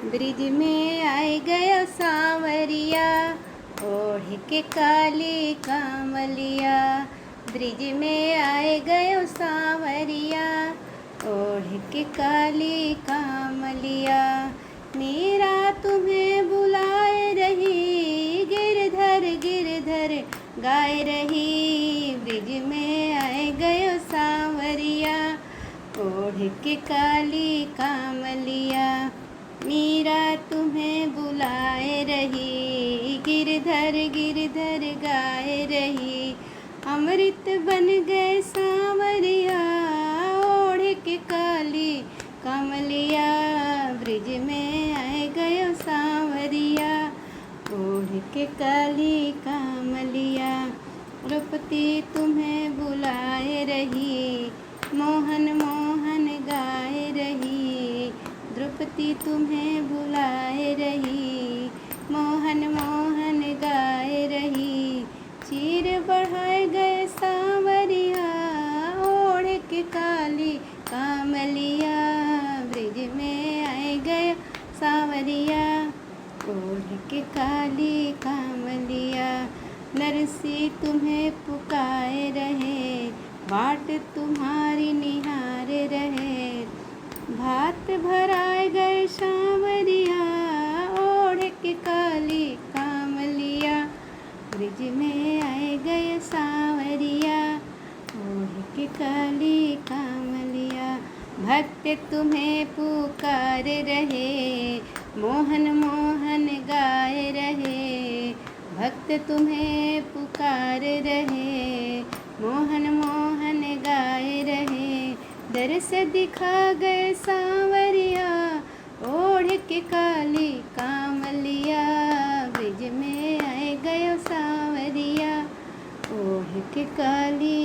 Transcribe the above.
Bridge में आए गयो सांवरिया, ओढ़ के काली कामलिया। ब्रिज में आए गयो सांवरिया, ओढ़ के काली कामलिया। मीरा तुम्हें बुलाए रही, गिरधर गिरधर गाए रही। ब्रिज में आए गयो सांवरिया, ओढ़ के काली कामलिया। मीरा तुम्हें बुलाए रही, गिरधर गिरधर गाए रही। अमृत बन गए सांवरिया, ओढ़ के काली कमलिया। ब्रिज में आए गयो सांवरिया, ओढ़ के काली कमलिया। द्रौपदी तुम्हें बुलाए रही, मोहन मोहन गाए रही। द्रौपदी तुम्हें बुलाए रही, मोहन मोहन गाए रही। चीर बढ़ाए गए सांवरिया, ओढ़ के काली कामलिया। ब्रिज में आए गए सांवरिया, ओढ़ के काली कामलिया। नरसी तुम्हें पुकारे रहे, बाट तुम्हारी निहारे रहे। भात भराए गए सांवरिया, ओढ़ के काली कामलिया। ब्रिज में आए गए सांवरिया, ओढ़ के काली कामलिया। भक्त तुम्हें पुकारे रहे, मोहन मोहन गाए रहे। भक्त तुम्हें पुकारे रहे, मोहन मोहन गाए रहे। दरस दिखा गए सांवरिया, ओढ़ के काली कामलिया। ब्रिज में आए गयो सांवरिया, ओढ़ के काली